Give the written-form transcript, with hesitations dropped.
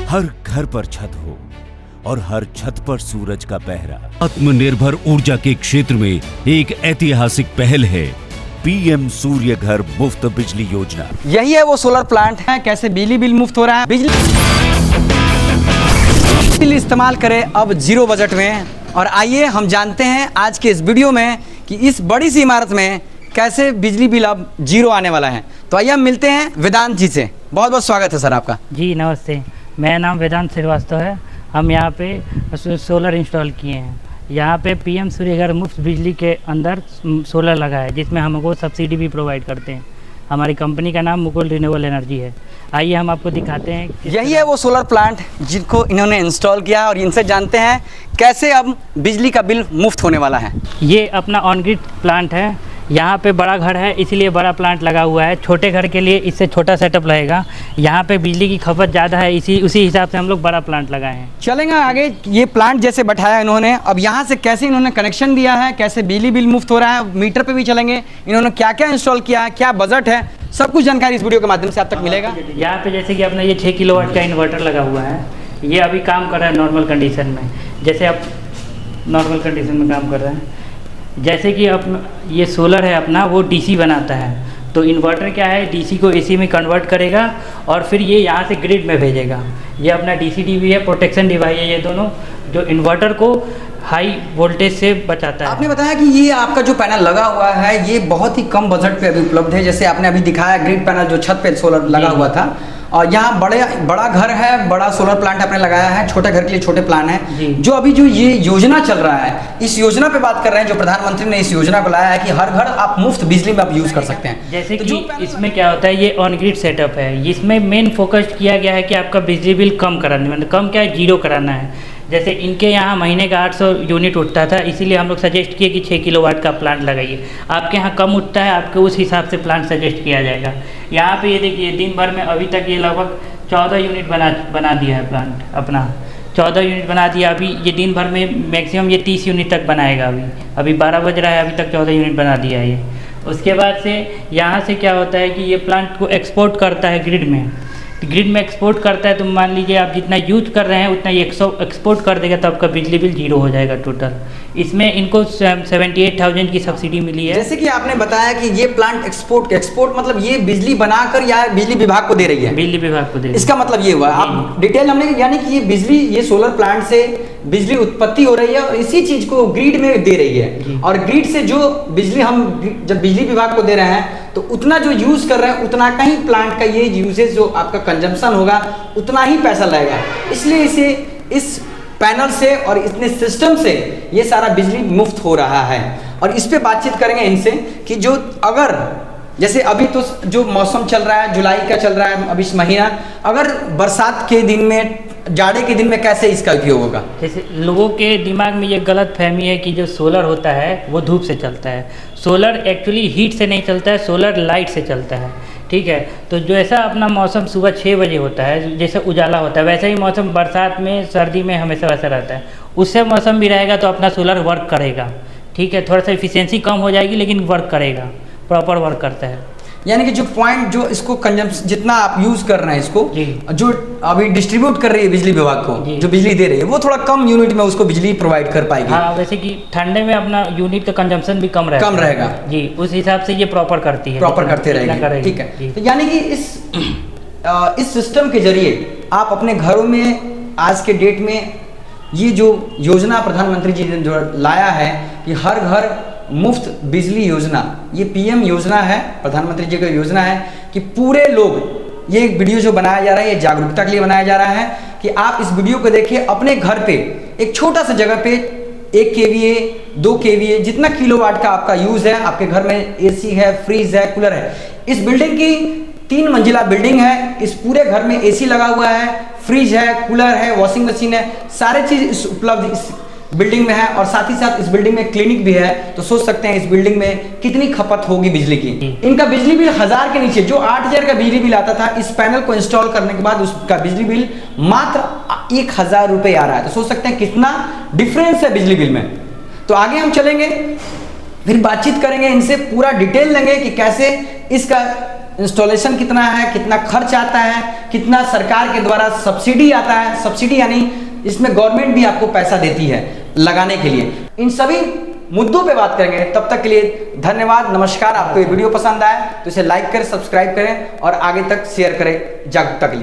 हर घर पर छत हो और हर छत पर सूरज का पहरा। आत्मनिर्भर ऊर्जा के क्षेत्र में एक ऐतिहासिक पहल है पीएम सूर्य घर मुफ्त बिजली योजना। यही है वो सोलर प्लांट है। कैसे बिजली बिल मुफ्त हो रहा है, बिजली इस्तेमाल करें अब जीरो बजट में। और आइए हम जानते हैं आज के इस वीडियो में कि इस बड़ी सी इमारत में कैसे बिजली बिल अब जीरो आने वाला है। तो आइए हम मिलते हैं वेदांत जी से। बहुत बहुत स्वागत है सर आपका। जी नमस्ते, मेरा नाम वेदांत श्रीवास्तव है। हम यहाँ पे सोलर इंस्टॉल किए हैं। यहाँ पे पीएम सूर्य घर मुफ्त बिजली के अंदर सोलर लगा है, जिसमें हमको सब्सिडी भी प्रोवाइड करते हैं। हमारी कंपनी का नाम मुकुल रिन्यूएबल एनर्जी है। आइए हम आपको दिखाते हैं। यही है वो सोलर प्लांट जिनको इन्होंने इंस्टॉल किया और इनसे जानते हैं कैसे अब बिजली का बिल मुफ्त होने वाला है। ये अपना ऑन ग्रिड प्लांट है। यहाँ पे बड़ा घर है इसीलिए बड़ा प्लांट लगा हुआ है। छोटे घर के लिए इससे छोटा सेटअप रहेगा। यहाँ पे बिजली की खपत ज़्यादा है, उसी हिसाब से हम लोग बड़ा प्लांट लगाए हैं। चलेंगे आगे। ये प्लांट जैसे बैठाया इन्होंने, अब यहाँ से कैसे इन्होंने कनेक्शन दिया है, कैसे बिजली बिल मुफ्त हो रहा है, मीटर पे भी चलेंगे। इन्होंने क्या क्या इंस्टॉल किया है, क्या बजट है, सब कुछ जानकारी इस वीडियो के माध्यम से आप तक मिलेगा। यहाँ पे जैसे कि अपना ये 6 किलोवाट का इन्वर्टर लगा हुआ है। ये अभी काम कर रहा है नॉर्मल कंडीशन में। जैसे आप नॉर्मल कंडीशन में काम कर रहे हैं। जैसे कि अपना ये सोलर है अपना, वो डीसी बनाता है। तो इन्वर्टर क्या है, डीसी को एसी में कन्वर्ट करेगा और फिर ये यहाँ से ग्रिड में भेजेगा। ये अपना डीसी डीवी है, प्रोटेक्शन डिवाइस है। ये दोनों जो इन्वर्टर को हाई वोल्टेज से बचाता है। आपने बताया कि ये आपका जो पैनल लगा हुआ है ये बहुत ही कम बजट पे अभी उपलब्ध है। जैसे आपने अभी दिखाया ग्रिड पैनल जो छत पे सोलर लगा हुआ था, और यहाँ बड़ा घर है, बड़ा सोलर प्लांट आपने लगाया है। छोटे घर के लिए छोटे प्लान है। जो अभी जो ये योजना चल रहा है, इस योजना पे बात कर रहे हैं जो प्रधानमंत्री ने इस योजना को लाया है कि हर घर आप मुफ्त बिजली में आप यूज कर सकते हैं। जैसे तो कि इसमें क्या होता है, ये ऑन ग्रिड सेटअप है। इसमें मेन फोकस किया गया है कि आपका बिजली बिल कम कराने, मतलब कम क्या है, जीरो कराना है। जैसे इनके यहाँ महीने का 800 यूनिट उठता था, इसीलिए हम लोग सजेस्ट किए कि 6 किलोवाट का प्लांट लगाइए। आपके यहाँ कम उठता है, आपको उस हिसाब से प्लांट सजेस्ट किया जाएगा। यहाँ पे ये देखिए दिन भर में अभी तक ये लगभग 14 यूनिट बना दिया है प्लांट अपना। 14 यूनिट बना दिया। अभी ये दिन भर में मैक्सिमम ये 30 यूनिट तक बनाएगा। अभी 12 बज रहा है, अभी तक 14 यूनिट बना दिया है ये। उसके बाद से यहाँ से क्या होता है कि ये प्लांट को एक्सपोर्ट करता है ग्रिड में। ग्रिड में एक्सपोर्ट करता है तो मान लीजिए आप जितना यूज कर रहे हैं उतना ये एक्सपोर्ट कर देगा, तो आपका बिजली बिल जीरो हो जाएगा टोटल। इसमें इनको 78,000 की सब्सिडी मिली है। जैसे कि आपने बताया कि ये प्लांट एक्सपोर्ट मतलब ये बिजली बनाकर या बिजली विभाग को दे रही है। बिजली विभाग को दे रही है। इसका मतलब ये हुआ, आप डिटेल हमने यानी कि ये बिजली, ये सोलर प्लांट से बिजली उत्पत्ति हो रही है और इसी चीज को ग्रिड में दे रही है। और ग्रिड से जो बिजली हम जब बिजली विभाग को दे रहे हैं तो उतना जो यूज कर रहे हैं उतना का ही प्लांट का ये यूजेज जो आपका कंजम्पशन होगा उतना ही पैसा लगेगा। इसलिए इसे इस पैनल से और इतने सिस्टम से ये सारा बिजली मुफ्त हो रहा है। और इस पे बातचीत करेंगे इनसे कि जो अगर जैसे अभी तो जो मौसम चल रहा है, जुलाई का चल रहा है अभी इस महीना, अगर बरसात के दिन में, जाड़े के दिन में कैसे इसका उपयोग होगा। जैसे लोगों के दिमाग में ये गलत फहमी है कि जो सोलर होता है वो धूप से चलता है। सोलर एक्चुअली हीट से नहीं चलता है, सोलर लाइट से चलता है। ठीक है, तो जो ऐसा अपना मौसम सुबह 6 बजे होता है, जैसे उजाला होता है, वैसे ही मौसम बरसात में, सर्दी में हमेशा वैसा रहता है। उससे मौसम भी रहेगा तो अपना सोलर वर्क करेगा। ठीक है, थोड़ा सा एफिशिएंसी कम हो जाएगी लेकिन वर्क करेगा, प्रॉपर वर्क करता है। यानी कि जो पॉइंट जो इसको कंजम्पशन जितना आप यूज कर रहे हैं इसको, जो अभी डिस्ट्रीब्यूट कर रही है बिजली विभाग को, जो बिजली दे रही है वो थोड़ा कम यूनिट में उसको बिजली प्रोवाइड कर पाएगी। हाँ, वैसे कि ठंडे में अपना यूनिट का कंजम्पशन भी कम रहेगा जी। उस हिसाब से ये प्रॉपर करती है, प्रॉपर करते रहेगी। ठीक है, तो यानी कि इस सिस्टम के जरिए आप अपने घरों में आज के डेट में ये जो योजना प्रधानमंत्री जी ने जो लाया है कि हर घर मुफ्त बिजली योजना, ये पीएम योजना है, प्रधानमंत्री जी का योजना है कि पूरे लोग, ये एक वीडियो जो बनाया जा रहा है ये जागरूकता के लिए बनाया जा रहा है कि आप इस वीडियो को देखिए, अपने घर पे एक छोटा सा जगह पे 1 kVA 2 kVA जितना किलोवाट का आपका यूज है, आपके घर में एसी है, फ्रिज है, कूलर है। इस बिल्डिंग की 3 मंजिला बिल्डिंग है, इस पूरे घर में एसी लगा हुआ है, फ्रिज है, कूलर है, वॉशिंग मशीन है, सारे चीज उपलब्ध इस बिल्डिंग में है। और साथ ही साथ इस बिल्डिंग में क्लिनिक भी है। तो सोच सकते हैं इस बिल्डिंग में कितनी खपत होगी बिजली की। इनका बिजली बिल 1000 के नीचे, जो 8000 का बिजली बिल आता था, इस पैनल को इंस्टॉल करने के बाद उसका बिजली बिल मात्र 1000 रुपए आ रहा है। तो सोच सकते हैं कितना डिफरेंस है बिजली बिल में। तो आगे हम चलेंगे, फिर बातचीत करेंगे इनसे, पूरा डिटेल लेंगे कि कैसे इसका इंस्टॉलेशन कितना है, कितना खर्च आता है, कितना सरकार के द्वारा सब्सिडी आता है, सब्सिडी यानी इसमें गवर्नमेंट भी आपको पैसा देती है लगाने के लिए। इन सभी मुद्दों पे बात करेंगे। तब तक के लिए धन्यवाद, नमस्कार। आपको ये वीडियो पसंद आए तो इसे लाइक करें, सब्सक्राइब करें और आगे तक शेयर करें जागरूकता के लिए।